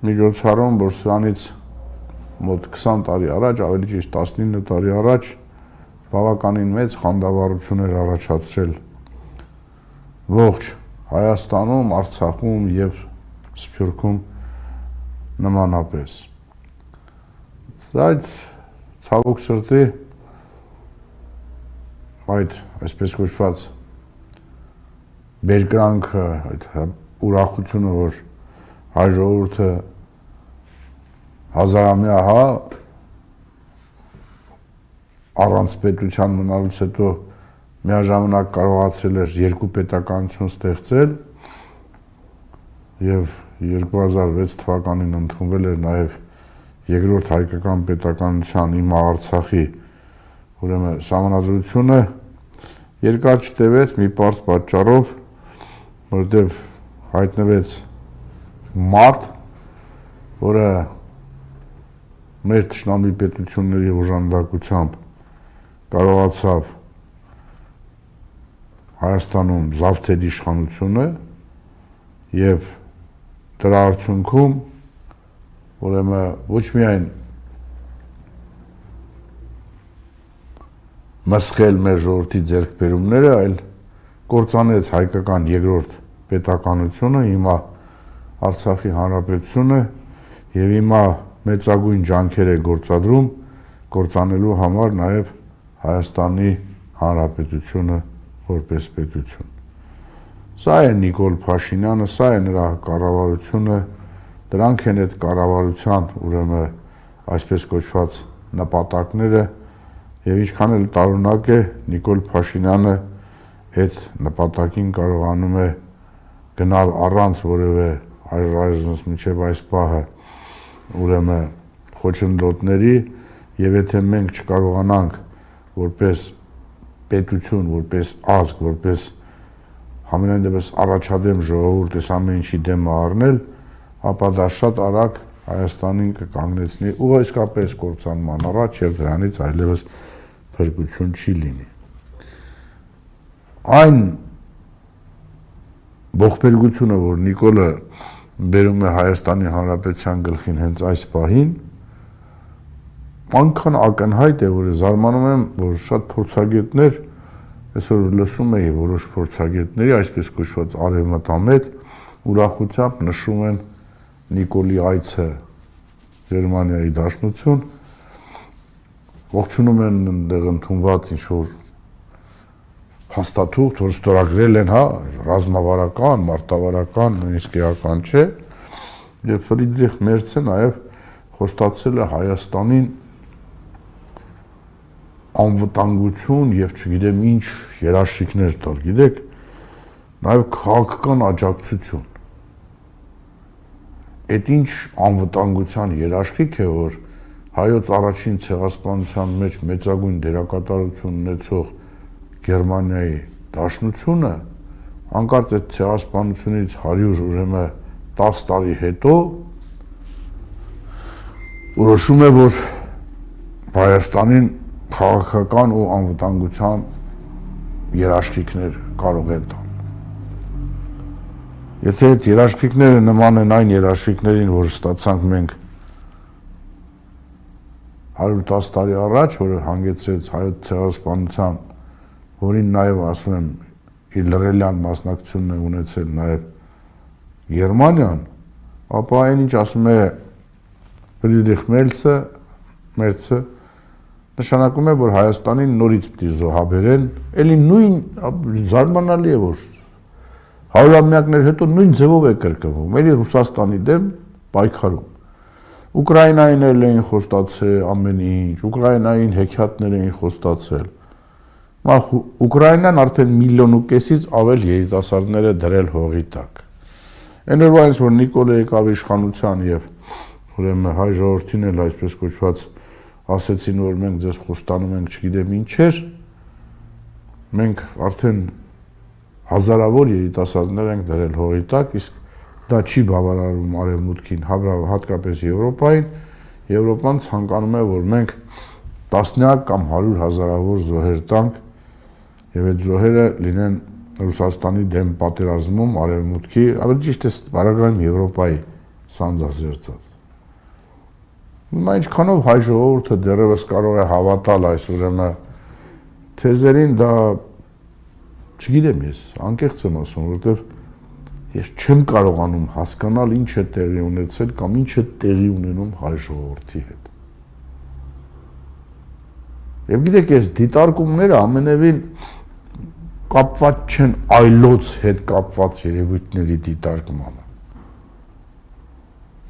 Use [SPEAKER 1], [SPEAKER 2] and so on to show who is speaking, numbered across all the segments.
[SPEAKER 1] միջոցառում, որ սրանից մոտ 20 տարի առաջ, ավելի ճիշտ 19 տարի առաջ բավականին մեծ խանդավառություն էր առաջացրել ողջ Հայաստանում, Արցախում եւ Սփյուռքում նմանապես։ Այդ ցավոք սրտի այդ այսպես կոչված բերկրանքը, այդ ուրախությունը, որ հայ ժողովուրդը հազարամյա առանց պետության մնալուց հետո միաժամանակ կարողացել էր երկու պետականություն ստեղծել եւ 2006 թվականին ընդունվել էր նաեւ երկրորդ հայկական պետականության Իմ Արցախի ուրեմն սահմանադրությունը երկար չտևեց մի պարզ պատճառով, որտեղ հայտնվեց մարդ, որը մեր թշնամի պետությունների օժանդակությամբ կարողացավ Հայաստանում զավթել իշխանությունը եւ դրա արդյունքում ուրեմն ոչ միայն մսխել մեր ժողովրդի ձեռքբերումները, այլ կործանեց հայկական երկրորդ պետականությունը, հիմա Արցախի հանրապետությունը եւ հիմա մեծագույն ջանքեր է գործադրում կործանելու համար նաեւ Հայաստանի հանրապետությունը որպես պետություն։ Սա է Նիկոլ Փաշինյանը, սա է նրա կառավարությունը, դրանք են այդ կառավարության ուրեմն այսպես կոչված նպատակները եւ ինչքան էլ տարօրինակ է Նիկոլ Փաշինյանը այդ նպատակին կարողանում է գնալ առանց որևէ այժմ մինչև այս պահը ուրեմն խոչընդոտների եւ եթե մենք չկարողանանք որպես պետություն, որպես ազգ, որպես համենայն դեպս առաջադեմ ժողովուրդ այս ամեն ինչի դեմը առնել, ապա դա շատ արագ Հայաստանին կկանգնեցնի ու իսկապես կործանման առաջ եւ դրանից այլևս փրկություն չի լինի։ Այն ողբերգությունը, որ Նիկոլը բերում է Հայաստանի Հանրապետության գլխին հենց այս պահին, այնքան ակնհայտ է, որ զարմանում եմ, որ շատ փորձագետներ, այսօր լսում էի որոշ փորձագետների, այսպես կոչված արևմտամետ, ուրախությամբ նշում են Նիկոլի այցը Գերմանիայի Դաշնություն, ողջունում են այնտեղ ընդունված ինչ-որ հաստատուղթ, որ ստորագրել են, ռազմավարական, մարտավարական, նույնիսկ էական չէ, եւ Ֆրիդրիխ Մերցը նաեւ խոստացել է Հայաստանին անվտանգություն եւ չգիտեմ ինչ երաշխիքներ տալ, գիտեք, նաեւ քաղաքական աջակցություն։ Այդ ինչ անվտանգության երաշխիք է, որ հայոց առաջին ցեղասպանության մեջ մեծագույն դերակատարություն ունեցող Գերմանիայի Դաշնությունը անկարծ այդ ցեղասպանությունից 100 ուրեմն 10 տարի հետո որոշում է, որ Հայաստանին քաղաքական ու անվտանգության երաշխիքներ կարող է տալ։ Եթե այդ երաշխիքները նման են այն երաշխիքներին, որ ստացանք մենք 110 տարի առաջ, որը հանգեցրեց հայոց ցեղասպանության, որին նաև ասում եմ իր լրելյան մասնակցությունն է ունեցել նաև Գերմանիան, ապա այն ինչ ասում է Ֆրիդրիխ Մերցը նշանակում է, որ Հայաստանին նորից պիտի զոհաբերեն, էլի նույն զարմանալի է, որ հարյուրամյակներ հետո նույն ձևով է կրկնվում, էլի Ռուսաստանի դեմ պայքարում։ Ուկրաինային էլ էին խոստացել ամեն ինչ, Ուկրաինային հեքիաթներ էին խոստացել։ Ուկրաինան արդեն 1,5 միլիոնից ավել երիտասարդներ է դրել հողի տակ։ Այն օրվանից, որ Նիկոլը եկավ իշխանության եւ ուրեմն հայ ժողովրդին էլ այսպես կոչված ասեցին, որ մենք ձեզ խոստանում ենք չգիտեմ ինչեր, մենք արդեն հազարավոր երիտասարդներ ենք դրել հողի տակ, իսկ դա չի բավարարում արևմուտքին, հատկապես Եվրոպային, Եվրոպան ցանկանում է, որ մենք տասնյակ կամ 100 հազարավոր զոհեր տանք եւ այդ զոհերը լինեն Ռուսաստանի դեմ պատերազմում արևմուտքի, ավելի ճիշտ է բարակայում Եվրոպայի սանձազերծած։ Հիմա ինչքանով հայ ժողովուրդը դեռևս կարող է հավատալ այս ուրեմն թեզերին, դա չգիտեմ ես, անկեղծ եմ ասում, որովհետև ես չեմ կարողանում հասկանալ ինչ է տեղի ունեցել կամ ինչ է տեղի ունենում հայ ժողովրդի հետ։ Եվ գիտեք, այս դիտարկումները ամենևին կապված չեն այլոց հետ կապված երևույթների դիտարկմանը։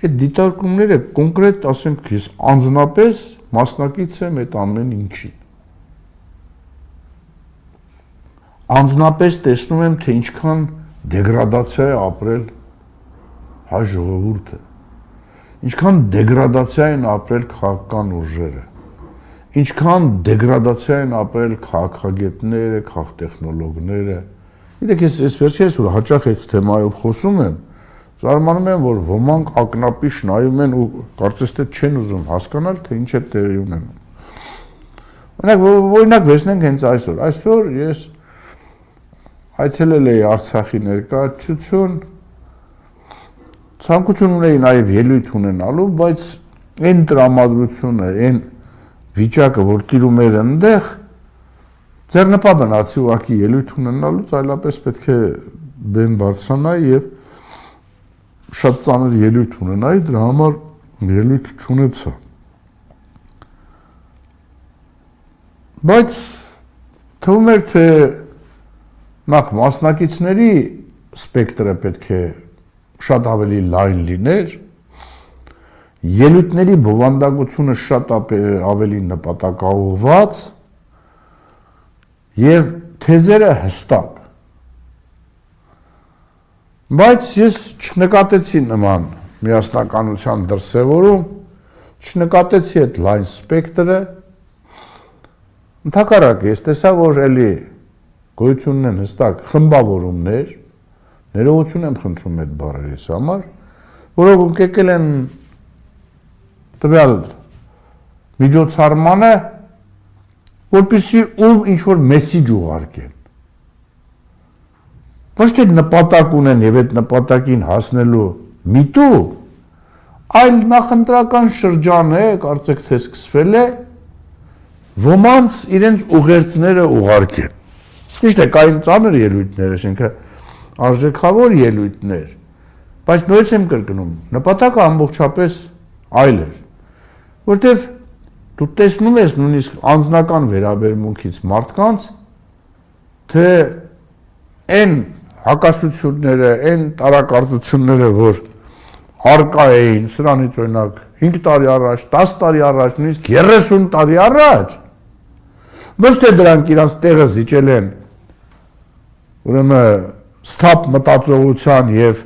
[SPEAKER 1] Այդ դիտարկումները կոնկրետ, ասենք, ես անձնապես մասնակից եմ այդ ամեն ինչին։ Անձնապես տեսնում եմ, թե ինչքան դեգրադացիա է ապրել հայ ժողովուրդը, ինչքան դեգրադացիա են ապրել քաղաքական ուժերը, ինչքան դեգրադացիա են ապրել քաղաքագետները, քաղաքտեխնոլոգները։ Գիտեք, ես վերջերս որ հաճախ այդ թեմայով խոսում եմ, զարմանում եմ, որ ոմանք ակնապիշ նայում են ու կարծես թե չեն ուզում հասկանալ, թե ինչ է տեղի ունենում։ Օրինակ վերցնենք հենց այսօր։ Այսօր ես այցելել էի Արցախի ներկայացություն, ցանկություն ունեի նաև ելույթ ունենալու, բայց այն տրամադրությունը, այն վիճակը, որ տիրում էր այնտեղ, ձեռնպահ մնացի ուղղակի ելույթ ունենալուց, այլապես պետք է բեմ բարձրանայի եւ շատ ծանր ելույթ ունենայի, դրա համար ելույթ չունեցա։ Բայց թվում էր, թե նախ մասնակիցների սպեկտրը պետք է շատ ավելի լայն լիներ, ելույթների բովանդակությունը շատ ավելի նպատակաուղղված եւ թեզերը հստակ։ Բայց ես չնկատեցի նման միասնականության դրսևորում, չնկատեցի այդ լայն սպեկտրը, ընդհակառակը ես տեսա, որ էլի գոյությունն են հստակ խմբավորումներ, ներողություն եմ խնդրում այդ բառերիս համար, որոնք եկել են տվյալ միջոցառմանը, որպեսզի ում ինչ-որ մեսիջ ուղարկեն։ Ոչ թե նպատակ ունեն եւ այդ նպատակին հասնելու միտու, այլ նախընտրական շրջան է, կարծեք թե սկսվել է, ոմանց իրենց ուղերձները ուղարկեն։ Ճիշտ է, կային ծանր ելույթներ, այսինքն արժեքավոր ելույթներ, բայց նույնպես եմ կրկնում, նպատակը ամբողջապես այլ էր, որտեվ դու տեսնում ես նույնիսկ անձնական վերաբերմունքից մարդկանց, թե այն հակասությունները, այն տարակարծությունները, որ արկա էին սրանից օրինակ 5 տարի առաջ, 10 տարի առաջ, նույնիսկ 30 տարի առաջ, ոչ թե դրանք իրանց տեղը զիջել են ուրեմն սթափ մտածողության եւ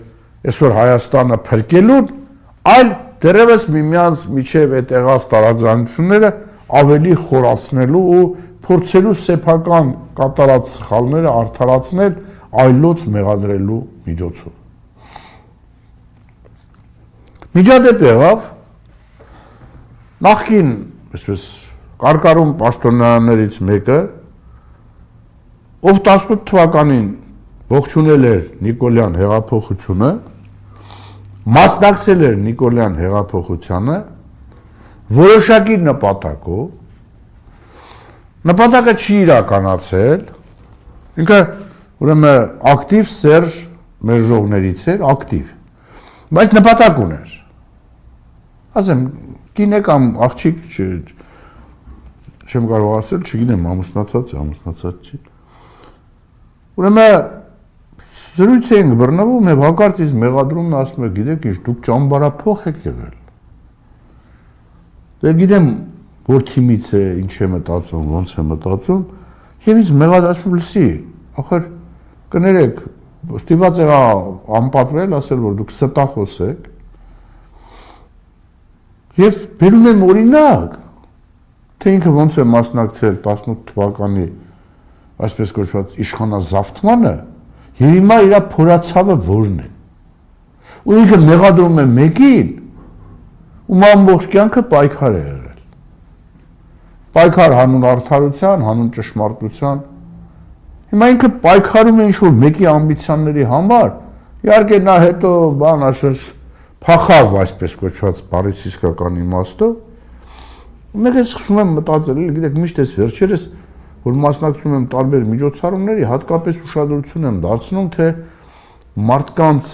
[SPEAKER 1] այսօր Հայաստանը փրկելուն, այլ դեռևս միմյանց միջև այդ եղած տարաձայնությունները ավելի խորացնելու ու փորձելու սեփական կատարած սխալները արդարացնել այլոց մեղադրելու միջոցով։ Միջադեպ եղավ նախկին, այսպես կարկառուն պաշտոնյաներից մեկը, ով 18 թվականին ողջունել էր Նիկոլյան հեղափոխությունը, մասնակցել էր Նիկոլյան հեղափոխությանը, որոշակի նպատակով, նպատակը չի իրականացել, ինքը ուրեմն ակտիվ Սերժ մերժողներից էր, ակտիվ, բայց նպատակ ուներ, ասեմ, կին է կամ աղջիկ չեմ կարող ասել, չգիտեմ, ամուսնացած է, ամուսնացած չի, ուրեմն զրույց էինք բռնվում եւ հակարծ ինձ մեղադրում է, ասում է, գիտեք ինչ, դուք ճամբարափոխ եք եղել։ Դե գիտեմ, որ թիմից է, ինչ է մտածում, ոնց է մտածում, եւ ինձ մեղադրում լսի, ախր կներեք, ստիպված եղա անպատվել, ասել, որ դուք ստախոս եք։ Եվ բերում եմ օրինակ, թե ինքը ոնց է մասնակցել 18 թվականի, այսպես կոչված իշխանազավթմանը, եւ հիմա իր փորացավը որն է։ Ու ինքը մեղադրում է մեկին, ում ամբողջ կյանքը պայքար է եղել։ Պայքար հանուն արդարության, հանուն ճշմարտության։ Հիմա ինքը պայքարում է ինչ-որ մեկի ամբիցիաների համար, իհարկե նա հետո բան ասես, փախավ այսպես կոչված բառից իսկական իմաստով, մեկ էլ սկսում եմ մտածել, գիտեք, միշտ էս վերջերս, որ մասնակցում եմ տարբեր միջոցառումների, հատկապես ուշադրություն եմ դարձնում, թե մարդկանց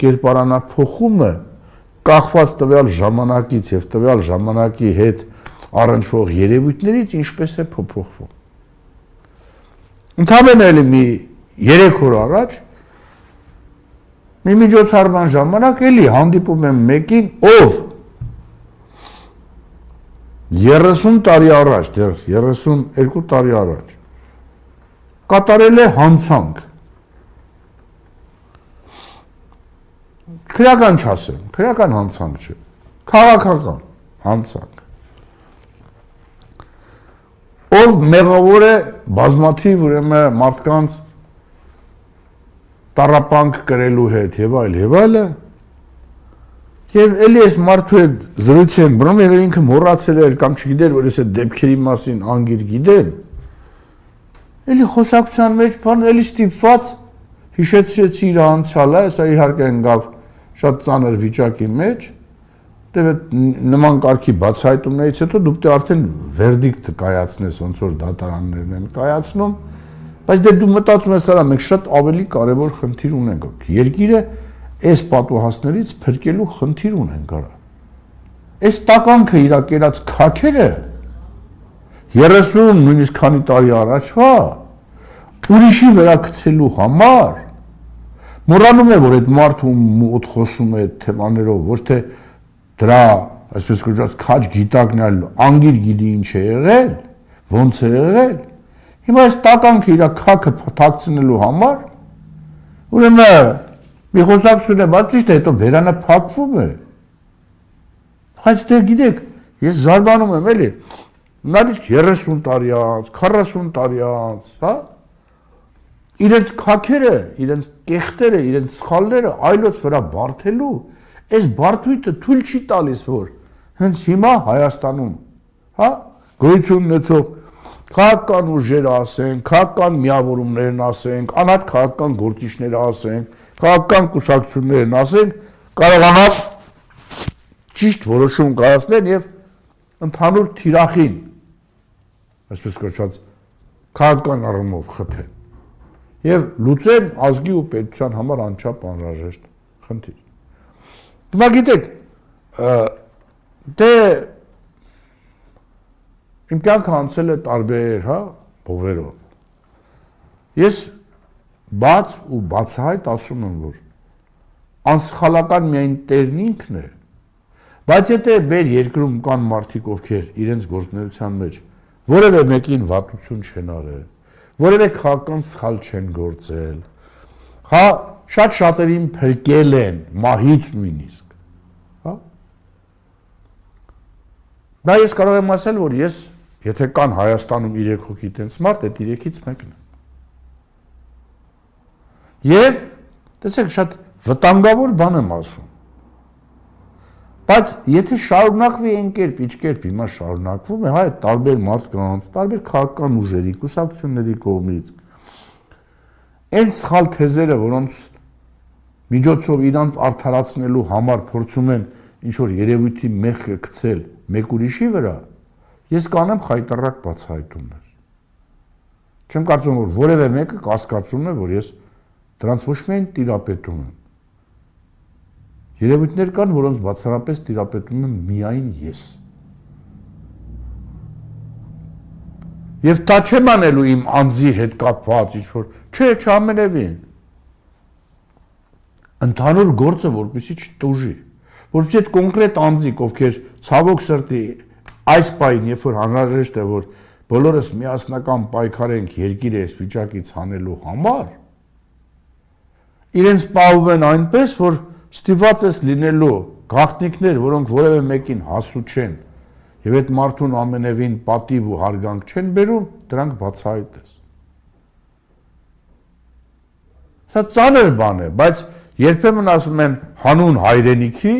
[SPEAKER 1] կերպարանափոխումը կախված տվյալ ժամանակից եւ տվյալ ժամանակի հետ առնչվող երևույթներից ինչպես է փոփոխվում։ Ընդհանրապես էլի մի 3 օր առաջ մի միջոցառման ժամանակ էլի հանդիպում եմ մեկին, ով 30 տարի առաջ, դեռ 32 տարի առաջ կատարել է հանցանք։ Քրեական չասեմ, քրեական հանցանք չէ, քաղաքական հանցանք։ Ով մեղավոր է բազմաթիվ ուրեմն մարդկանց տառապանք կրելու հետ եւ այլը, եւ էլի այս մարդու հետ զրույց եմ բռնում, եւ ինքը մոռացել էր կամ չգիտեր, որ ես այդ դեպքերի մասին անգիր գիտեմ, էլի խոսակցության մեջ բան էլի ստիպված հիշեցրեցի իր անցյալը, սա իհարկե ընկավ շատ ծանր վիճակի մեջ, դե նման կարգի բացահայտումներից հետո դուք դե արդեն վերդիկտ կայացնես, ոնց որ դատարաններն են կայացնում, բայց դե դու մտածում ես արա, մենք շատ ավելի կարևոր խնդիր ունենք։ Երկիրը այս պատուհասներից փրկելու խնդիր ունենք արա։ Այս տականքը իր կերած քաքերը 30 նույնիսկ քանի տարի առաջվա ուրիշի վրա գցելու համար մոռանում է, որ այդ մարդը մոտ խոսում է այդ թեմաներով, ոչ թե դրա, այսպես կոչված, քաջ գիտակն այլ անգիր գիտի ինչ է եղել, ոնց է եղել։ Հիմա այս տականքը իր քաքը թաքցնելու համար, ուրեմն մի խոսակցություն է, բայց ճիշտ է, հետո բերանը փակվում է։ Բայց դե գիտեք, ես զարմանում եմ, էլի, նարից 30 տարի անց, 40 տարի անց, հա? Իրենց քաքերը, իրենց կեղտերը, իրենց սխալները այլոց վրա բարթելու, այս բարդույթը թույլ չի տալիս, որ հենց հիմա Հայաստանում, հա, գոյություն ունեցող քաղաքական ուժերը ասենք, քաղաքական միավորումներն ասենք, անհատ քաղաքական գործիչները ասենք, քաղաքական կուսակցություններն ասենք, կարողանան ճիշտ որոշում կայացնել եւ ընդհանուր թիրախին, այսպես կոչված, քաղաքական առումով խփել։ Եվ լուծեն ազգի ու պետության համար անչափ անհրաժեշտ խնդիր։ Հիմա գիտեք, դե իմ կյանքը անցել է տարբեր, հա, փողերով։ Ես բաց ու բացահայտ ասում եմ, որ անսխալական միայն Տերն ինքն է, բայց եթե մեր երկրում կան մարդիկ, ովքեր իրենց գործունեության մեջ որևէ մեկին վատություն չեն արել, որևէ քաղաքական սխալ չեն գործել, հա, շատ շատերին փրկել են, մահից նույնիսկ, հա։ Դա ես կարող եմ ասել, որ ես, եթե կան Հայաստանում 3 հոգի տենց մարդ, այդ 3-ից մեկն է։ Եվ, տեսեք, շատ վտանգավոր բան եմ ասում։ Բայց եթե շարունակվի այն կերպ, ինչ կերպ հիմա շարունակվում է, հա, այդ տարբեր մարդկանց, տարբեր քաղաքական ուժերի, կուսակցությունների կողմից, այն սխալ թեզերը, որոնց միջոցով իրանց արդարացնելու համար փորձում են ինչ-որ երևույթի մեղքը գցել մեկ ուրիշի վրա, ես կանեմ խայտառակ բացահայտումներ։ Չեմ կարծում, որ որևէ մեկը կասկածում է, որ ես դրանց ոչ միայն տիրապետում եմ, երևույթներ կան, որոնց բացառապես տիրապետում եմ միայն ես։ Եվ դա չեմ անելու իմ անձի հետ կապված ինչ-որ, չէ, չամենևին։ Ընդհանուր գործը որպեսզի չտուժի, որպեսզի այդ կոնկրետ անձիկ, ովքեր ցավոք սրտի այս պահին, երբ որ անհրաժեշտ է, որ բոլորս միասնական պայքարենք երկիրը այս վիճակից հանելու համար, իրենց պահում են այնպես, որ ստիպված ես լինելու գաղտնիքներ, որոնք որևէ մեկին հասու չեն, եւ այդ մարդուն ամենևին պատիվ ու հարգանք չեն բերում, դրանք բացահայտես։ Սա ծանր բան է, բայց երբեմն ասում են հանուն հայրենիքի,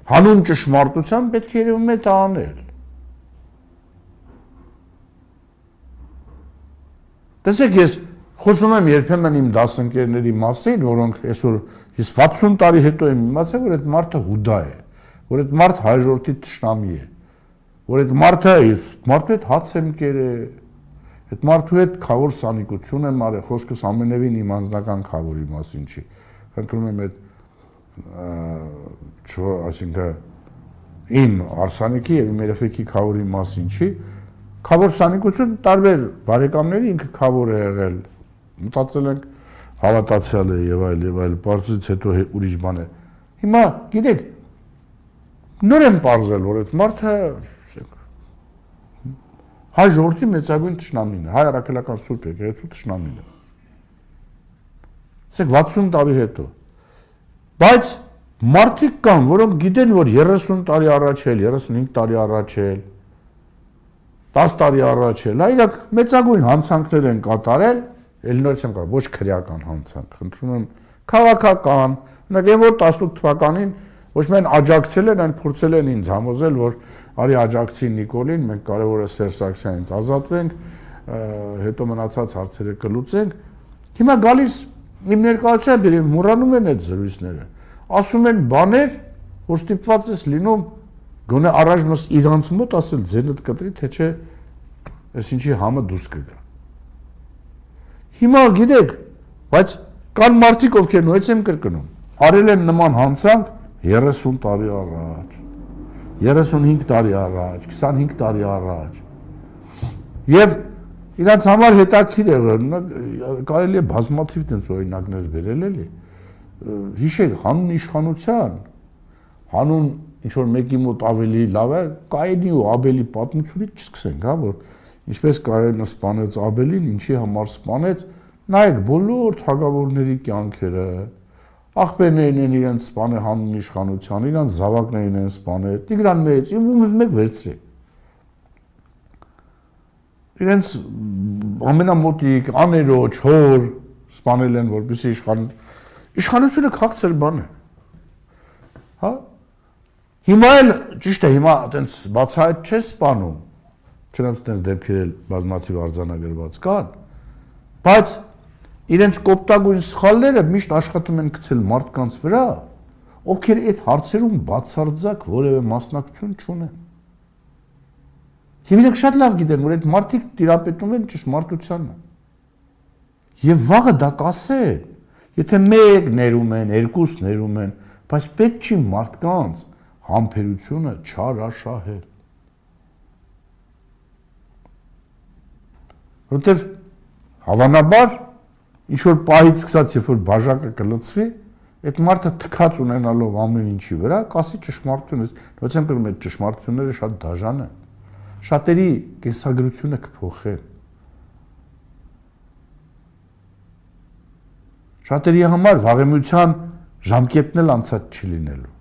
[SPEAKER 1] հանուն ճշմարտության պետք է երևում է դա անել։ Տեսեք, ես Խոսում եմ երբեմն իմ դասընկերների մասին, որոնք այսօր ես 60 տարի հետո եմ իմացել, որ այդ մարդը հուդա է, որ այդ մարդ հայժորտի թշնամի է, որ այդ մարդը մարդու հետ հաց եմ կերել, այդ մարդու հետ խավոր սանիկություն եմ արել, խոսքս ամենևին իմ անձնական խավորի մասին չի։ Խնդրում եմ այդ այսինքն իմ արսանիքի եւ իմ երեխեքի խավորի մասին չի, խավոր սանիկություն տարբեր բարեկամների ինքը խավոր է եղել, մտածել ենք հավատացյալ է եւ այլ, բարձից հետո ուրիշ բան է։ Հիմա գիտեք, նոր եմ բարձել, որ այդ մարդը հայ ժողովրդի մեծագույն թշնամին է, հայ առաքելական սուրբ եկեղեցու թշնամին է։ Ասեք 60 տարի հետո։ Բայց մարդիկ կան, որոնք գիտեն, որ 30 տարի առաջ էլ, 35 տարի առաջ էլ, 10 տարի առաջ էլ, այլակ մեծագույն հանցանքներ են կատարել, էլ նոր չեմ կարող, ոչ քրեական հանցանք, խնդրում եմ, քաղաքական, նայեք որ 18 թվականին ոչ միայն աջակցել են, այլ փորձել են ինձ համոզել, որ արի աջակցի Նիկոլին, մենք կարևոր է Սերժ Սարգսյանից ազատվենք, հետո մնացած հարցերը կլուծենք։ Հիմա գալիս իմ ներկայացուցիչները մոռանում են այդ զրույցները, ասում են բաներ, որ ստիպված ես լինում գոնե առաջնոց իրանց մոտ ասել ձենդ կտրի, թե չէ այս ինչի համը դուրս կգա։ Հիմա գիտեք, բայց կան մարդիկ, ովքեր նույնպես եմ կրկնում, արել են նման հանցանք 30 տարի առաջ, 35 տարի առաջ, 25 տարի առաջ։ Եվ իրանց համար հետաքրքիր է, կարելի է բազմաթիվ տենց օրինակներ բերել էլի։ Հիշեք, հանուն իշխանության, հանուն ինչ-որ մեկի մոտ ավելի լավ է, Կայենի ու Աբելի պատմությունից չսկսենք, հա, որ ինչպես Կայենը սպանեց Աբելին, ինչի համար սպանեց, նայեք բոլոր թագավորների կյանքերը, աղբերներն են իրենց սպանել հանուն իշխանության, իրանց զավակներին են սպանել, Տիգրան Մեծ, մեկ վերցրեք։ Իրենց ամենամոտիկ, աներոջ, հոր սպանել են, որպեսզի իշխանությունը քաղցր բան է։ Հա? Հիմա էլ ճիշտ է, հիմա այտենց բացահայտ չէ սպանում, չնայած այտենց դեպքեր էլ բազմաթիվ արձանագրված կան, բայց իրենց կոպտագույն սխալները միշտ աշխատում են գցել մարդկանց վրա, ովքեր այդ հարցերում բացարձակ որևէ մասնակցություն չունեն։ Եվ իրենք շատ լավ գիտեն, որ այդ մարդիկ տիրապետում են ճշմարտությանը։ Եվ վաղը դա կասեն, եթե մեկ ներում են, երկուս ներում են, բայց պետք չի մարդկանց համբերությունը չարաշահել։ Որտեվ հավանաբար ինչ-որ պահից սկսած, երբ որ բաժակը կլցվի, այդ մարդը թքած ունենալով ամեն ինչի վրա, կասի ճշմարտությունը, ոչ եմ կրում այդ ճշմարտությունները շատ դաժան են, շատերի կենսագրությունը կփոխեն, շատերի համար վաղեմության ժամկետն էլ անցած չի լինելու։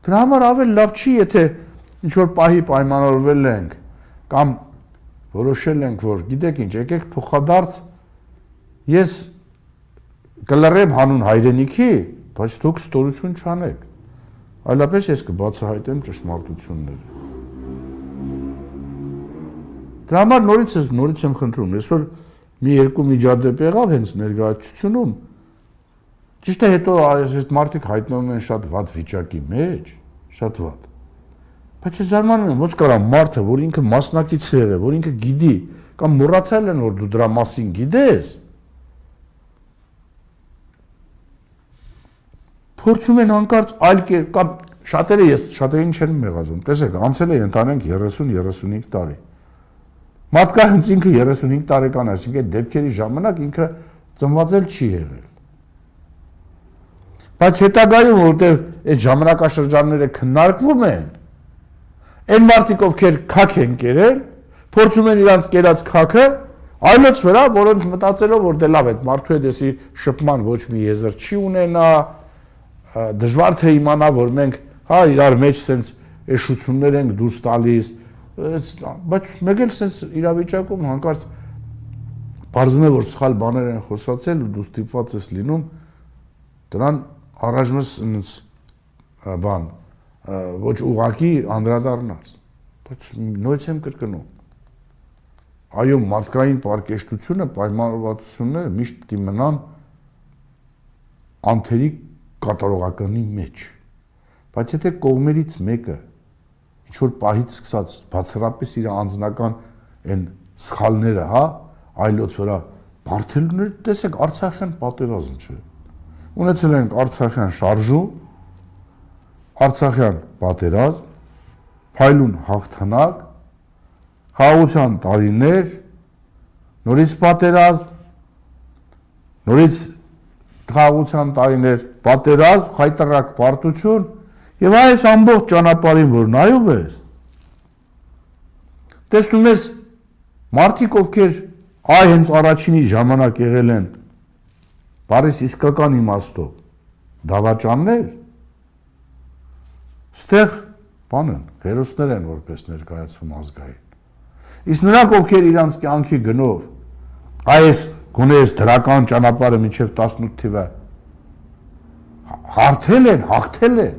[SPEAKER 1] Դրա համար ավել լավ չի, եթե ինչ-որ պահի պայմանավորվել ենք, կամ որոշել ենք, որ գիտեք ինչ, եկեք փոխադարձ ես կլռեմ հանուն հայրենիքի, բայց դուք ստորություն չանեք, այլապես ես կբացահայտեմ ճշմարտությունները։ Դրա համար նորից եմ խնդրում, այսօր մի երկու միջադեպ եղավ հենց ներկայացությունում, ճիշտ է հետո այս մարդիկ հայտնվում են շատ վատ վիճակի մեջ, շատ վատ։ Բայց ես զարմանում եմ, ոնց կարա մարդը, որ ինքը մասնակից է եղել, որ ինքը գիտի, կամ մոռացել են, որ դու դրա մասին գիտես, փորձում են հանկարծ այլ կերպ, կամ շատերին չեն մեղադրում, տեսեք, անցել է ընդհանրենք 30-35 տարի։ Մարդկայից ինքը 35 տարեկան է, այսինքն այդ դեպքերի ժամանակ ինքը ծնված էլ չի եղել։ Բայց հետագայում, որտեղ այդ ժամանակաշրջանները քննարկվում են, այն մարդիկ, ովքեր քաք են կերել, փորձում են իրանց կերած քաքը այլոց վրա, որոնց մտածելով, որ դե լավ է, մարդու հետ էսի շփման ոչ մի եզր չի ունենա, դժվար թե իմանա, որ մենք հա իրար մեջ սենց էշություններ ենք դուրս տալիս, բայց մեկ էլ սենց իրավիճակում հանկարծ բարձում է, որ սխալ բաներ են խոսացել ու դու ստիպված ես լինում դրան առաջնս բան ոչ ուղակի անդրադառնաց, բայց նույնպես եմ կրկնում, այո, մարդկային պարկեշտությունը, պայմանավորվածությունները միշտ պետք է մնան անթերի կատարողականի մեջ։ Բայց եթե կողմերից մեկը ինչ-որ պահից սկսած բացառապես իր անձնական այն սխալները, հա, այլոց վրա բարդելուներ, տեսեք, Արցախյան պատերազմ չէ։ Ունեցել ենք Արցախյան շարժում, Արցախյան պատերազմ, փայլուն հաղթանակ, խաղաղության տարիներ, նորից պատերազմ, նորից խաղաղության տարիներ, պատերազմ, խայտառակ պարտություն, եւ այս ամբողջ ճանապարհին, որ նայում ես, տեսնում ես մարդիկ, ովքեր այ հենց առաջինի ժամանակ եղել են բարիս իսկական իմաստով դավաճաններ, ստեղ բան են, հերոսներ են որպես ներկայացվում ազգային։ Իսկ նրանք, ովքեր իրանց կյանքի գնով այս գոնես դրական ճանապարհը մինչև 18 թիվը հարթել են, հաղթել են,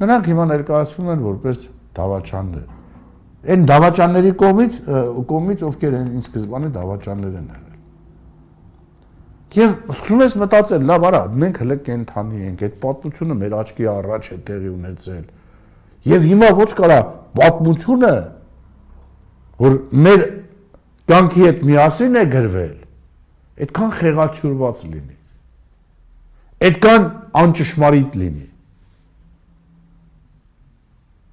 [SPEAKER 1] նրանք հիմա ներկայացվում են որպես դավաճաններ։ Այն դավաճանների կողմից ովքեր են ինձ սկզբանե դավաճաններ են եղել։ Եվ սկսում ես մտածել, լավ արա, մենք հələ կենթանի ենք, այդ պատմությունը մեր աչքի առաջ է տեղի ունեցել։ Եվ հիմա ոնց կարա պատմությունը, որ մեր կյանքի հետ միասին է գրվել, այդքան խեղաթյուրված լինի, այդքան անճշմարիտ լինի։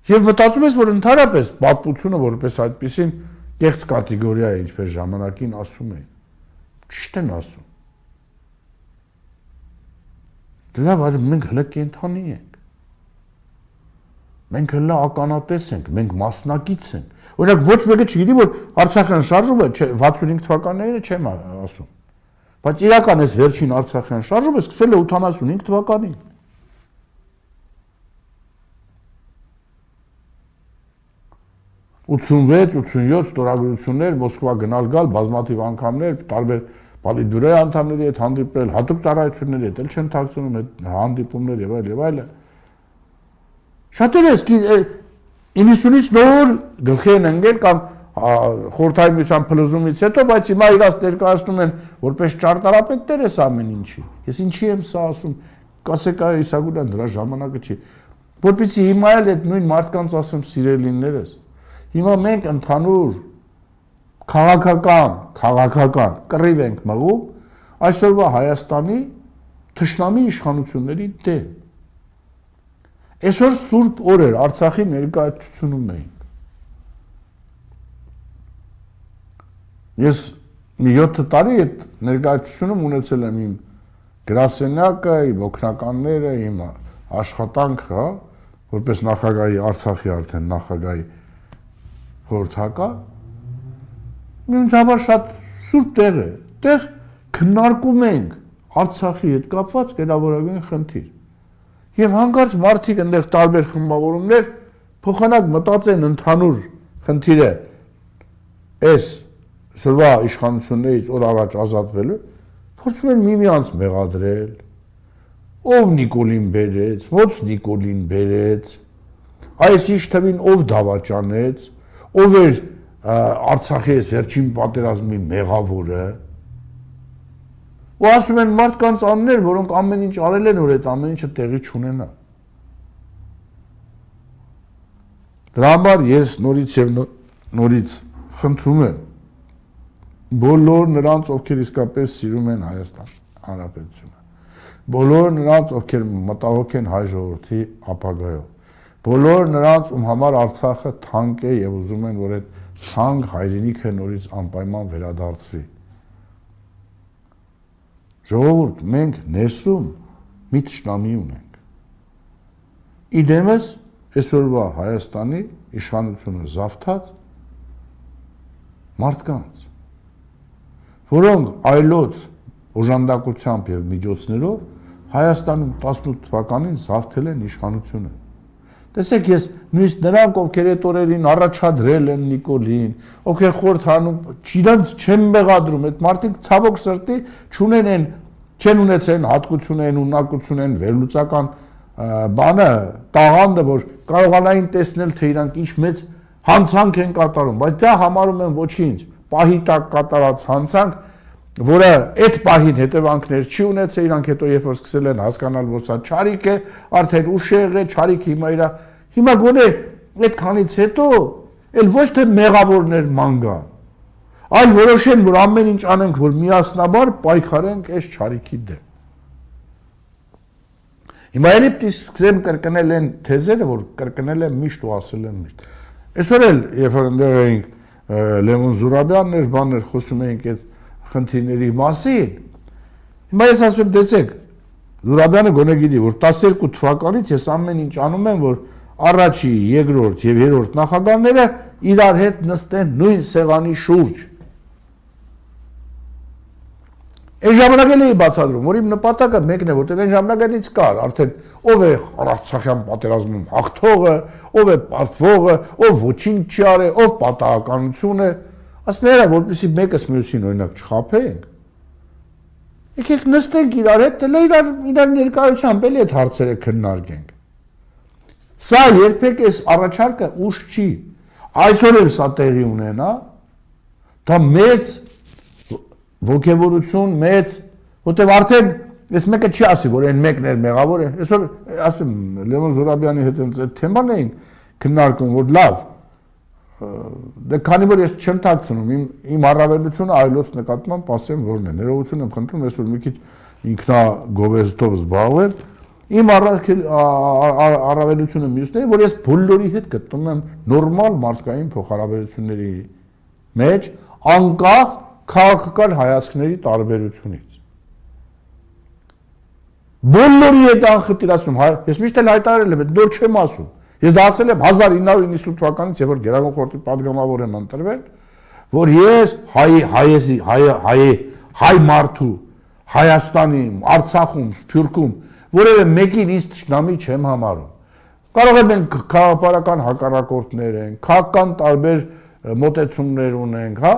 [SPEAKER 1] Եվ մտածում ես, որ ընդհանրապես պատմությունը որպես այդպիսին կեղծ կատեգորիա է, ինչպես ժամանակին ասում էին, ճիշտ են ասում։ Լավ, մենք հələ կենթանի ենք, մենք հələ ականատես ենք, մենք մասնակից ենք։ Օրինակ ոչ մեկը չգիտի, որ Արցախյան շարժումը 65 թվականները չեմ ասում, բայց իրական էս վերջին Արցախյան շարժումը սկսվել է 85 թվականին։ Ութսունվեց, 87 ստորագրություններ, Մոսկվա գնալ գալ, բազմաթիվ անգամներ, տարբեր Պոլիտբյուրոյի անդամների հետ հանդիպել, հատուկ ծառայությունների հետ էլ չեն թաքցնում այդ հանդիպումներ եւ այլ եւ այլը։ Շատերը 90-ից նոր գլխի են ընկել կամ խորհրդային միության փլուզումից հետո, բայց հիմա իրաց ներկայացնում են որպես ճարտարապետներ էս ամեն ինչի։ Ես ինչի եմ սա ասում, կասեք այ Իսագուլյան, դրա ժամանակը չի։ Որպեսզի հիմա էլ այդ նույն մարդկանց ասեմ սիրելիներս։ Հիմա մենք ընդհանուր քաղաքական կռիվ ենք մղում այսօրվա Հայաստանի թշնամի իշխանությունների դեմ։ Այսօր սուրբ օր էր, Արցախի ներկայացնում էինք։ Ես մի 7 տարի այդ ներկայացությունում ունեցել եմ իմ գրասենյակը, իմ օգնականները, իմ աշխատանքը, որպես նախագահի Արցախի արդեն նախագահի խորհրդական, Միանձնաբար շատ սուրբ տեղ է, տեղ քննարկում ենք Արցախի հետ կապված կերավորագույն խնդիր։ Եվ հանկարծ մարդիկ այնտեղ տարբեր խմբավորումներ փոխանակ մտածեն ընդհանուր խնդիրը այս սրվա իշխանություններից օր առաջ ազատվելու, փորձում են միմյանց մեղադրել, ով Նիկոլին բերեց, ոնց Նիկոլին բերեց, այս ինչ թվին ով դավաճանեց, ով էր Արցախի այս վերջին պատերազմի մեղավորը, ու ասում են մարդկանց անուններ, որոնք ամեն ինչ արել են, որ այդ ամեն ինչը տեղի չունենա։ Դրա համար ես նորից եւ նորից խնդրում եմ բոլոր նրանց, ովքեր իսկապես սիրում են Հայաստան Հանրապետությունը, բոլոր նրանց, ովքեր մտահոգ են հայ ժողովրդի ապագայով, բոլոր նրանց, ում համար Արցախը թանկ է եւ ուզում են, որ այդ թանկ հայրենիքը նորից անպայման վերադարձվի։ Ժողովուրդ, մենք ներսում մի թշնամի ունենք։ Իդեմս այսօրվա Հայաստանի իշխանությունը զավթած մարդկանց, որոնք այլոց օժանդակությամբ եւ միջոցներով Հայաստանում 18 թվականին զավթել են իշխանությունը։ Տեսեք, ես նույնիսկ նրանք, ովքեր այդ օրերին առաջադրել են Նիկոլին, ովքեր խորհրդանում, իրանց չեմ մեղադրում, այդ մարդիկ ցավոք սրտի չեն ունեցել հատկություն, ունակություն, վերլուծական բանը, տաղանդը, որ կարողանային տեսնել, թե իրանք ինչ մեծ հանցանք են կատարում, բայց դա համարում են ոչինչ, պահի տակ կատարած հանցանք, որը այդ պահին հետևանքներ չի ունեցել, իրանք հետո երբ որ սկսել են հասկանալ, որ սա չարիք է, արդեն ուշ է եղել, չարիք հիմա գոնե այդքանից հետո էլ ոչ թե մեղավորներ ման գան, այլ որոշեն, որ ամեն ինչ անենք, որ միասնաբար պայքարենք այս չարիքի դեմ։ Հիմա էլի պիտի սկսեմ կրկնել են թեզերը, որ կրկնել եմ միշտ ու ասել եմ միշտ։ Այսօր էլ երբ որ ընդեղ էինք Լևոն Զուրաբյանն էր, բաներ խոսում էինք այդ խնդիրների մասին։ Հիմա ես ասում եմ, տեսեք, Զուրաբյանը գոնե գիտի, որ 12 թվականից ես ամեն ինչ անում եմ, որ առաջի, երկրորդ եւ երրորդ նախագահները իրար հետ նստեն նույն սեղանի շուրջ։ Այն ժամանակ էի բացատրում, որ իմ նպատակը մեկն է, որտեղ այն ժամանակից կար, արդեն ով է Արցախյան պատերազմում հաղթողը, ով է պարտվողը, ով ոչինչ չի արել, ով պատահականություն է, ասում եմ, որպեսզի մեկս մյուսին օրինակ չխաբենք։ Եկեք նստենք իրար հետ, իրար ներկայությամբ էլի այդ հարցերը քննարկենք։ Սա երբեք այս առաջարկը ուշ չի։ Այսօր էլ սա տեղի ունենա, դա մեծ ոգևորություն, մեծ, որտեղ արդեն ես մեկը չի ասի, որ այն մեկն էր մեղավոր է։ Այսօր ասում Լևոն Զուրաբյանի հետ այդ թեման էին քննարկում, որ լավ, դե քանի որ ես չեմ թաքցնում, իմ առավելությունը այլոց նկատմամբ ասեմ որն է։ Ներողություն եմ խնդրում, այսօր մի քիչ ինքնագովեստով զբաղվել։ Իմ առավելությունը մյուսն է, որ ես բոլորի հետ գտնում եմ նորմալ մարդկային փոխհարաբերությունների մեջ, անկախ քաղաքական հայացքների տարբերությունից։ Բոլորի հետ անխտիր ասում, ես միշտ էլ հայտարարել եմ, նոր չեմ ասում։ Ես դա ասել եմ 1990 թվականից, երբ որ Գերագույն խորհրդի падգամավոր եմ ընտրվել, որ ես հայ մարդու Հայաստանի, Արցախում, Սփյուռքում որևէ մեկին ինձ թշնամի չեմ համարում։ Կարող է մենք քաղաքական հակառակորդներ ենք, քաղաքական տարբեր մոտեցումներ ունենք, հա,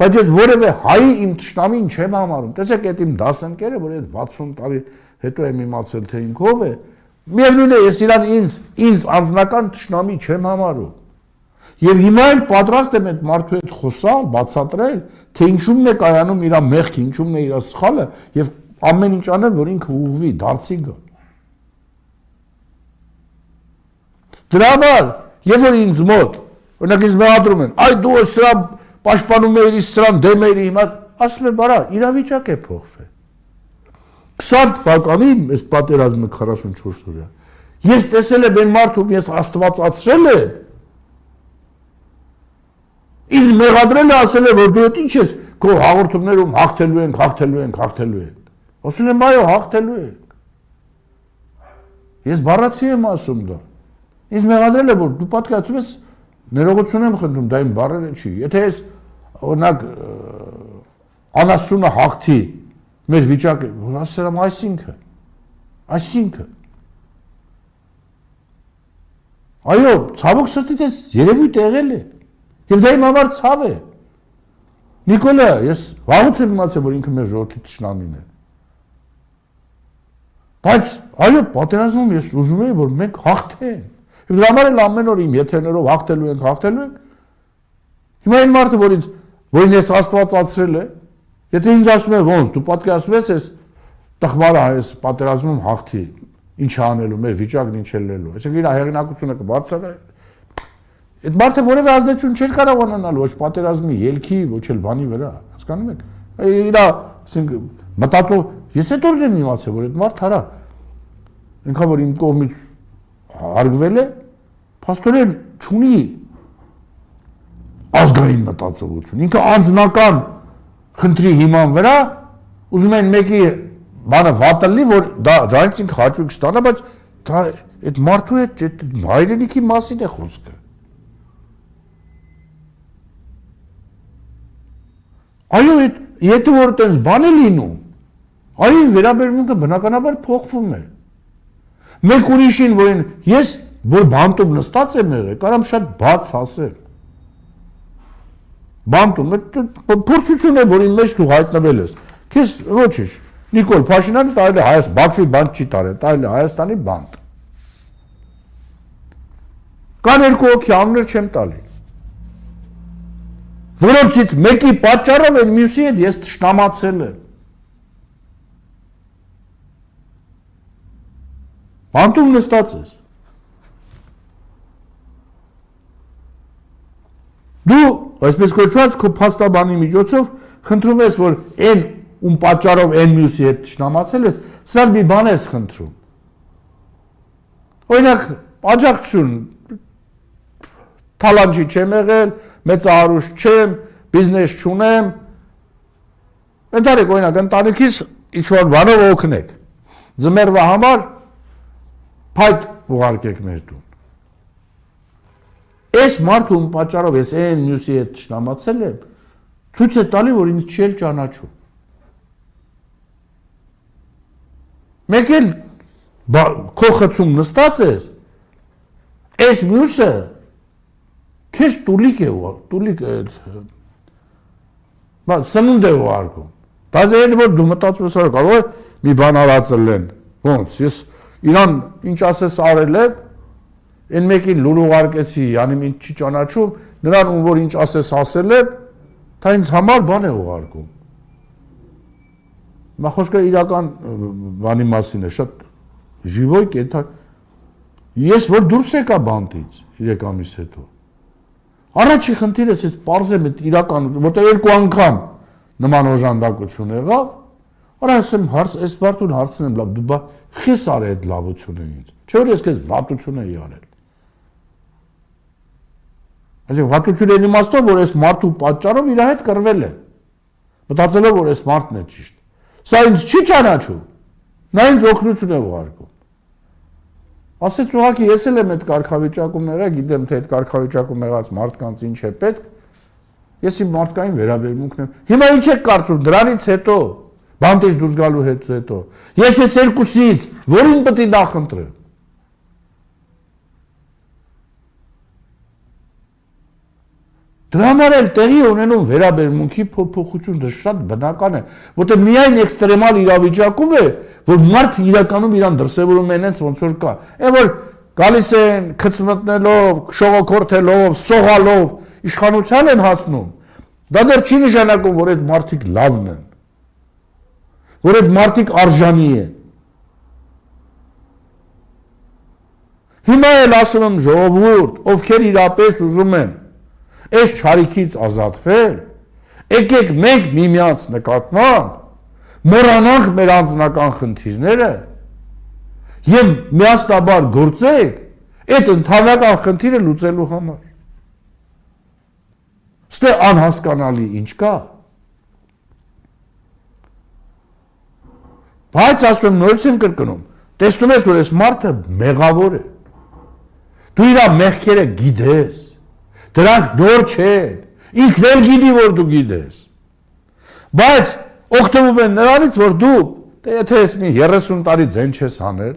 [SPEAKER 1] բայց ես որևէ հայի իմ թշնամին չեմ համարում։ Տեսեք, այդ իմ դասընկերը, որ այդ 60 տարի հետո եմ իմացել, թե ինքը ով է, միևնույն է, ես իրան ինձ անձնական թշնամի չեմ համարում։ Եվ հիմա էլ պատրաստ եմ այդ մարդու հետ խոսալ, բացատրել, թե ինչու՞մն է կայանում իր մեղքը, ինչու՞մն է իր սխալը, եւ ամեն ինչ անել, որ ինքը ուղղվի, դարձի գա։ Դրա համար, երբ որ ինձ մոտ, օրինակ ինձ մեղադրում են, այ դու սրա պաշտպանում էիր, սրան դեմ էիր, հիմա ասում եմ, բարա, իրավիճակ է փոխվել։ 20 թվականին այս պատերազմը 44 օրյա։ Ես տեսել եմ այն մարդու, ես աստվածացրել եմ։ Ինձ մեղադրել է, ասել է, որ դու այդ ինչ ես, քո հաղորդումներում հաղթելու ենք։ Ասել եմ, այո, հաղթելու ենք։ Ես բառացի եմ ասում դա։ Ինձ մեղադրել է, որ դու պատկերացնում ես, ներողություն եմ խնդրում, դա իմ բառերը չի։ Եթե ես օրինակ անասունը հաղթի մեր վիճակը, ասել եմ այսինքն։ Այո, ցավոք սրտի ես երևույթ եղել է։ Եվ դա իմ համար ցավ է։ Նիկոլա, ես վաղուց եմ իմացել, որ ինքը մեր ժողովրդի թշնամին է։ Բայց այո, պատերազմում ես ուզում եի, որ մենք հաղթենք։ Եվ դրա համար էլ ամեն օր իմ եթերներով հաղթելու ենք։ Հիմա այն մարդը, որին ես աստվածացրել է, եթե ինձ ասում է, ոնց, դու պատկերացնում ես, այս տխմարը այս պատերազմում հաղթի, ինչ անելու, մեր վիճակն ինչ ելնելու։ Այսինքն իր հեղինակությունը կբարձրանա։ Այդ մարդը որևէ ազդեցություն չէր կարող ունենալ ոչ պատերազմի ելքի, ոչ էլ բանի վրա, հասկանում եք։ Իր, ասենք, մտածող, ես այդ օրն եմ իմացել, որ այդ մարդը հարա, ինքան որ իմ կողմից հարգվել է, փաստորեն չունի ազգային մտածողություն։ Ինքը անձնական խնդրի հիման վրա ուզում են մեկի բանը վատալի, որ դրանից ինքը հաճույք ստանա, բայց դա այդ մարդու հետ հայրենիքի մասին է խոսքը։ Այո, եթե որ տենց բան է լինում, այո, վերաբերմունքը բնականաբար փոխվում է։ Մեկ ուրիշին, որին ես, որ բանտում նստած եմ եղել, կարամ շատ բաց ասեմ։ Բանտում, փորձություն է, որին մեջ դու հայտնվել ես։ Քեզ ոչինչ, Նիկոլ Փաշինյանը տայել է Բաքվի բանտ չի տարել, տայել է Հայաստանի բանտ։ Կան երկու հոգի անուններ չեմ տալի։ որոնցից մեկի պատճառով այն մյուսի հետ ես թշնամացել եմ։ Բանտում նստած ես։ Դու, այսպես կոչված, քո փաստաբանի միջոցով խնդրում ես, որ այն ում պատճառով այն մյուսի հետ թշնամացել ես, սա մի բան ես խնդրում։ Օրինակ, աջակցություն, թալանջի չեմ եղել, մեծահարուս չեմ, բիզնես չունեմ։ Ընտանիք, օրինակ, ընտանիքից ինչ-որ բանով օգնեք։ Ձմեռվա համար փայտ ուղարկեք մեր տուն։ Այս մարդուն պատճառով ես այն մյուսի հետ թշնամացել եմ, ցույց է տալի, որ ինձ չի ճանաչում։ Մեկ էլ քո խցում նստած ես, այս մյուսը քեզ տուլիկ է սնունդ է ուղարկում։ Բայց այն որ դու մտածում ես, կարող է մի բան արածել են, ոնց, ես իրան ինչ ասես արել եմ, այն մեկին լուր ուղարկեցի, յանի ինձ չի ճանաչում, նրան ում որ ինչ ասես ասել եմ, դա ինձ համար բան է ուղարկում։ Մա խոսքը իրական բանի մասին է, շատ ժիվոյ կենթակ։ Ես որ դուրս եկա բանտից 3 ամիս հետո։ Առաջի խնդիրս ես պարզեմ այդ իրական, որտեղ 2 անգամ նման օժանդակություն եղավ, արա ասեմ այս բարտուն հարցնեմ լավ, դու բա խես արի այդ լավությունը ինձ։ Չէ որ ես քեզ վատություն էի արել։ Այսինքն վատություն են իմաստով, որ այս մարդու պատճառով իր հետ կռվել է։ Մտածելով, որ այս մարդն է ճիշտ։ Սա ինձ չի ճանաչում, նա ինձ օգնություն է ուղարկում։ Ասեց ուղղակի ես էլ եմ այդ կարգավիճակում եղել, գիտեմ թե այդ կարգավիճակում եղած մարդկանց ինչ է պետք, ես իմ մարդկային վերաբերմունքն եմ։ Հիմա ինչ եք կարծում դրանից հետո, բանտից դուրս գալու հետո, ես այս երկուսից որին պետք է նախընտրեմ։ Դրա համար էլ տեղի ունենում վերաբերմունքի փոփոխություն, դա շատ բնական է, որտեղ միայն էքստրեմալ իրավիճակում է, որ մարդը իրականում իրան դրսևորում է այնց ոնց որ կա։ Այն որ գալիս են քծմտնելով, շողոքորթելով, սողալով իշխանության են հասնում, դա դեռ չի նշանակում, որ այդ մարդիկ լավն են, որ այդ մարդիկ արժանի են։ Հիմա էլ ասում եմ ժողովուրդ, ովքեր իրապես ուզում են այս չարիքից ազատվել, եկեք մենք միմյանց նկատմամբ մոռանանք մեր անձնական խնդիրները եւ միասնաբար գործենք այդ ընդհանրական խնդիրը լուծելու համար։ Ստե անհասկանալի ինչ կա։ Բայց ասում եմ նորից եմ կրկնում, տեսնում ես որ այս մարդը մեղավոր է։ Դու իր մեղքերը գիտես։ Դրանք նոր չեն, ինքն էլ գիտի, որ դու գիտես, բայց օգտվում են նրանից, որ դու, եթե ես մի 30 տարի ձեն չես հանել,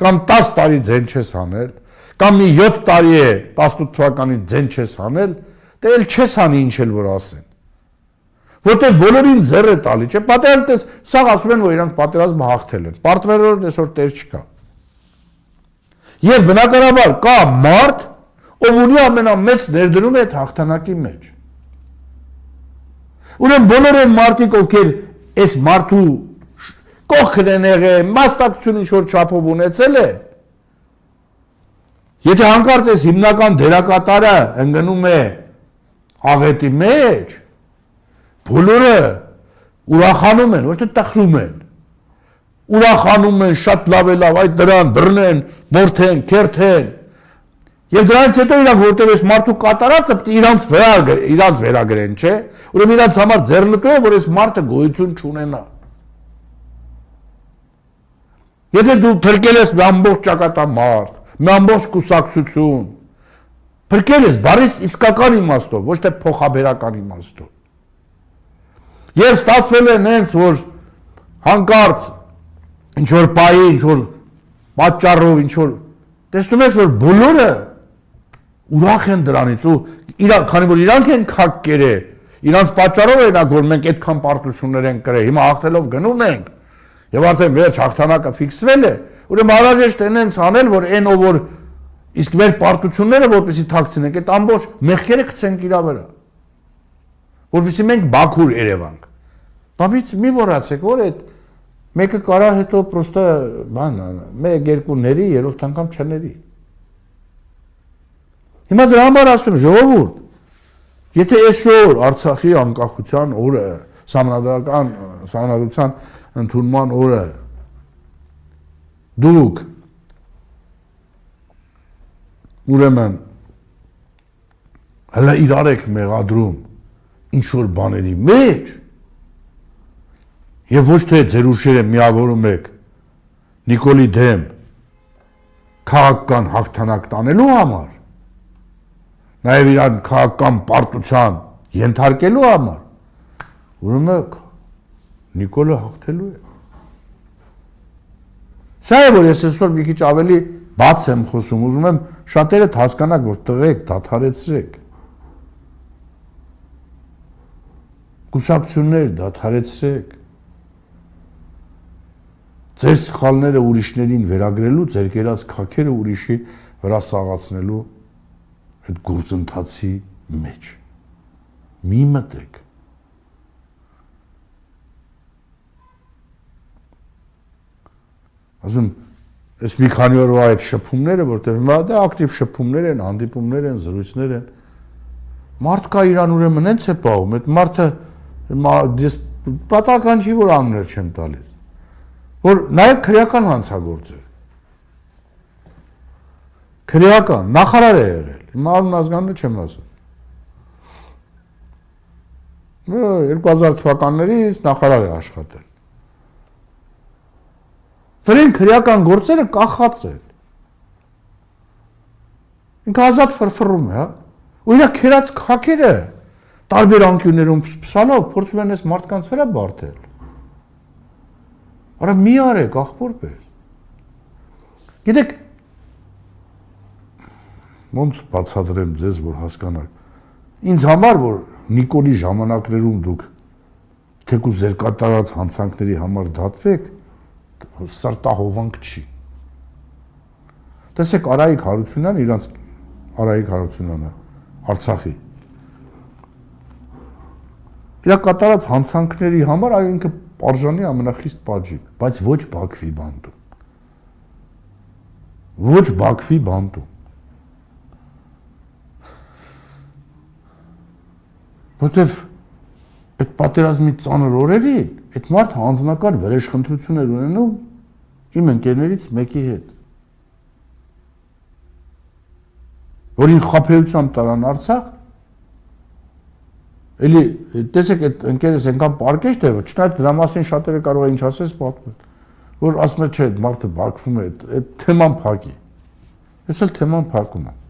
[SPEAKER 1] կամ 10 տարի ձեն չես հանել, կամ մի 7 տարի է 18 թվականի ձեն չես հանել, դե էլ չես հանի ինչ էլ որ ասեն, որտեղ բոլորին ձեռ է տալի, չէ, պատերազմ սաղ ասում են, որ իրանք պատերազմը հաղթել են, պարտվերորդ այսօր տեր չկա, և բնականաբար կա մարդ, ով ունի ամենամեծ ներդրում է այդ հաղթանակի մեջ։ Ուրեմն բոլոր այն մարդիկ, ովքեր այս մարդու կողքն են եղել, մասնակցություն ինչ-որ չափով ունեցել են, եթե հանկարծ այս հիմնական դերակատարը ընկնում է աղետի մեջ, բոլորը ուրախանում են, ոչ թե տխրում են, ուրախանում են, շատ լավ է լավ, այդ դրան բռնեն, մորթեն, քերթեն, և դրանից հետո իրանք որտև այս մարդու կատարածը իրանց վերագրեն, չէ, ուրեմն իրանց համար ձեռնտու է, որ այս մարդը գոյություն չունենա։ Եթե դու փրկել ես մի ամբողջ ճակատամարտ, մի ամբողջ կուսակցություն, փրկել ես բառից իսկական իմաստով, ոչ թե փոխաբերական իմաստով։ Եվ ստացվել է նենց, որ հանկարծ ինչ-որ պայի, ինչ-որ պատճառով, ինչ-որ տեսնում ես, որ բոլորը ուրախ են դրանից ու քանի որ իրանք են քակ կերել, իրանց պատճառով է նա, որ մենք այդքան պարտություններ ենք կրել, հիմա հաղթելով գնում ենք եւ արդեն վերջ հաղթանակը ֆիքսվել է, ուրեմն անհրաժեշտ է նենց անել, որ այն ով որ իսկ մեր պարտությունները որպեսզի թաքցնենք, այդ ամբողջ մեղքերը գցենք իր վրա։ որովհետեւ մենք Բաքուր Երևանք։ Բաբից մի մոռացեք, որ այդ մեկը կարա հետո պրոստը բան, 1-2 ների, երրորդ անգամ չների։ Հիմա դրա համար ասում եմ, ժողովուրդ, եթե այսօր Արցախի անկախության օրը, սահմանադրական ընդունման օրը դուք ուրեմն հələ իրար եք մեղադրում ինչ-որ բաների մեջ եւ ոչ թե ձեր ուժերը միավորում եք Նիկոլի դեմ քաղաքական հաղթանակ տանելու համար, նաեւ իրան քաղաքական պարտության ենթարկելու համար, ուրեմն Նիկոլը հաղթելու է։ Սա է, որ ես այսօր մի քիչ ավելի բաց եմ խոսում, ուզում եմ շատերը հասկանաք, որ տղեկ, դադարեցրեք։ Կուսակցություններ դադարեցրեք։ Ձեր սխալները ուրիշներին վերագրելու, ձեր կերած քաքերը ուրիշի վրա սաղացնելու այդ գործընթացի մեջ։ Մի մտեք։ Ասում, այս մի քանի օրվա այդ շփումները, որտեղ հիմա դա ակտիվ շփումներ են, հանդիպումներ են, զրույցներ են։ Մարդ կա իրան ուրեմն հենց է պահում, այդ մարդը պատահական չի, որ անուններ չեմ տալիս, որ նաև քրեական հանցագործ է, քրեական, նախարար է եղել, հիմա անուն ազգանունը չեմ ասում, 2000 թվականներից նախարար է աշխատել, վրեն քրեական գործերը կախած են, ինքը ազատ ֆրֆռում է, ու իրա քերած քաքերը տարբեր անկյուններում փսալով փորձում են այս մարդկանց վրա բարդել։ Արա մի արեք, ախպոր պես։ Գիտեք, ոնց բացատրեմ ձեզ, որ հասկանաք։ Ինձ համար, որ Նիկոլի ժամանակներում դուք թեկուզ ձեր կատարած հանցանքների համար դատվեք, սրտահովանք չի։ Տեսեք Արայիկ Հարությունյանը, իրանց Արայիկ Հարությունյանը, Արցախի։ Իրա կատարած հանցանքների համար այո ինքը արժանի ամենախիստ պատժի, բայց ոչ Բաքվի բանտում։ Ոչ Բաքվի բանտում։ Որտեվ այդ պատերազմի ծանր օրերին այդ մարդը անձնական վրեժխնդրություն էր ունենում իմ ընկերներից մեկի հետ, որին խաբեությամբ տարան Արցախ, էլի տեսեք այդ ընկերս այնքան պարկեշտ է, չնայած դրա մասին շատերը կարող է ինչ ասես պատմել, որ ասում է չէ, այդ մարդը Բաքվում է, այդ թեման փակի։ Ես էլ թեման փակում եմ։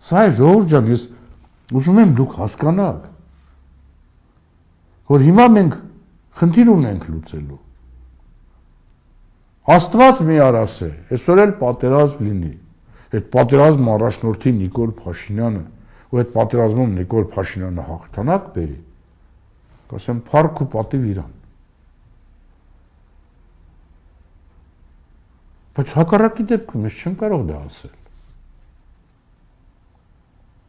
[SPEAKER 1] Սա է ժողովուրդ ջան, ես ուզում եմ դուք հասկանաք, որ հիմա մենք խնդիր ունենք լուծելու։ Աստված մի արաս է, այսօր էլ պատերազմ լինի։ Այդ պատերազմ առաջնորդի Նիկոլ Փաշինյանը, ու այդ պատերազմում Նիկոլ Փաշինյանը հաղթանակ բերի, կասեմ փառք ու պատիվ իրան։ Բայց հակառակի դեպքում ես չեմ կարող դա ասել։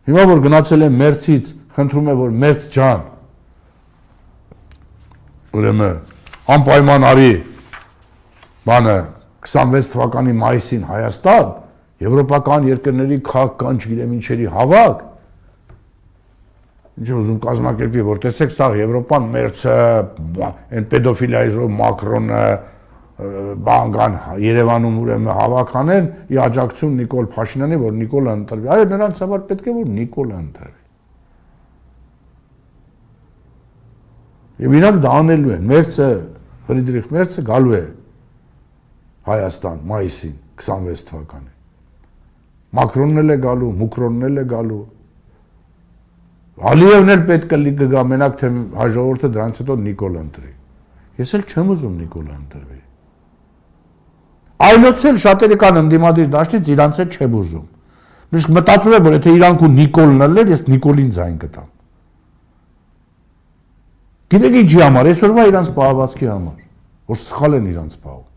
[SPEAKER 1] Հիմա որ գնացել եմ Մերձից, խնդրում եմ, որ Մերձ ջան, ուրեմն անպայման արի բանը 26 թվականի մայիսին Հայաստան, եվրոպական երկրների քաղաքական չգիտեմ ինչերի հավաք, ինչ ուզում կազմակերպի, որ տեսեք սա Եվրոպան Մերձը, այն պեդոֆիլիայով Մակրոնը, բանգան Երևանում ուրեմն հավաքանեն, ի աջակցություն Նիկոլ Փաշինյանի, որ Նիկոլը ընտրվի։ Այո, նրանց համար պետք է որ Նիկոլը ընտրվի։ Եվ իրանք դա անելու են։ Մերձը, Ֆրիդրիխ Մերձը գալու է Հայաստան մայիսին 26 թվականին։ Մակրոնն էլ է գալու, Մուկրոնն էլ է գալու։ Ալիևն էլ պետք է գա, մենակ թե հաջորդը դրանից հետո Նիկոլ ընտրի։ Ես էլ չեմ ուզում Նիկոլը ընտրվի։ Այլոց էլ շատերը կան ընդդիմադիր դաշտից իրանց հետ չեմ ուզում։ Իսկ մտածում եմ, որ եթե իրանք ու Նիկոլն ելներ, ես Նիկոլին ձայն կտամ։ Գիտեք ինչի համար, այսօրվա իրանց պահվածքի համար, որ սխալ են իրանց պահում։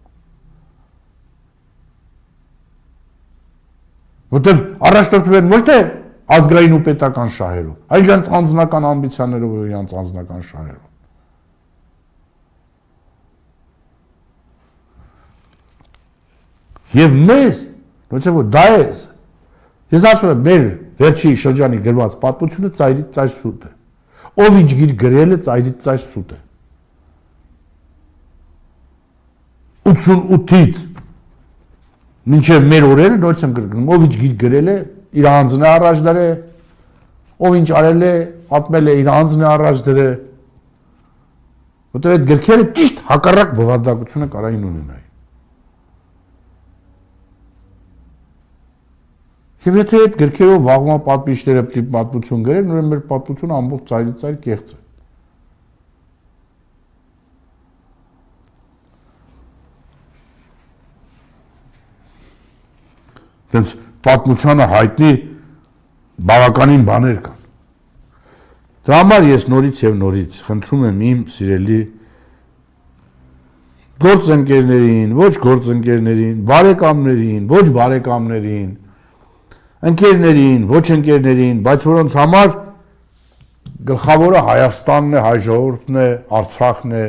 [SPEAKER 1] Որտեղ առաջնորդվում են ոչ թե ազգային ու պետական շահերով, այլ իրենց անձնական ամբիցիաներով ու իրենց անձնական շահերով։ Եվ մեզ, ոչ որ դա է, ես ասում եմ, մեր վերջի շրջանի գրված պատմությունը ծայրից ծայր սուտ է։ Ով ինչ գիր գրել է, ծայրից ծայր սուտ է։ 88-ից մինչև մեր օրերը նորից եմ գրգնում, ով ինչ գիր գրել է, իր անձն է առաջ դրել, ով ինչ արել է, պատմել է, իր անձն է առաջ դրել։ Որտեղ այդ գրքերը ճիշտ հակառակ բովանդակությունը կարային ունենային։ Եվ եթե այդ գրքերով վաղվա պատմիչները պետք է պատմություն գրեն, ուրեմն մեր պատմությունը ամբողջ ծայրից ծայր կեղծ է։ Դες պատմությանը հայտնի բավականին բաներ կան։ Դրա համար ես նորից եւ նորից խնդրում եմ իմ սիրելի գործընկերներին, ոչ գործընկերներին, բարեկամներին, ոչ բարեկամներին, ընկերներին, ոչ ընկերներին, բայց որոնց համար գլխավորը Հայաստանն է, հայ ժողովուրդն է, Արցախն է,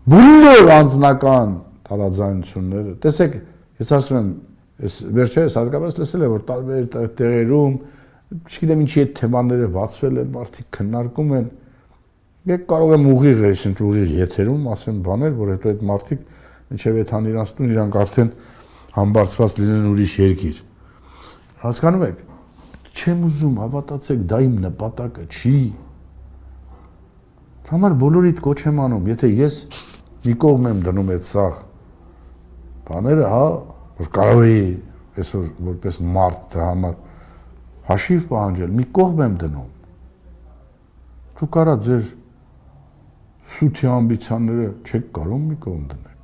[SPEAKER 1] բոլոր անձնական տարաձայնությունները, տեսեք, ես ասում եմ, վերջերս հատկապես լսել եմ, որ տարբեր տեղերում, չգիտեմ ինչի այդ թեմաները բացվել են, մարդիկ քննարկում են, ես կարող եմ ուղիղ եթերում ասեմ բաներ, որ հետո այդ մարդիկ մինչև այդ իրանց տուն իրանք արդեն համբարձված լինեն ուրիշ երկիր։ Հասկանում եք, չեմ ուզում, հավատացեք, դա իմ նպատակը չի։ Համար բոլորիդ կոչ եմ անում, եթե ես մի կողմ եմ դնում այդ սաղ բաները, հա, որ կարող էի այսօր որպես մարդ դրա համար հաշիվ պահանջել, մի կողմ եմ դնում։ Դու կարա ձեր սութի ամբիցիաները չեք կարող մի կողմ դնել։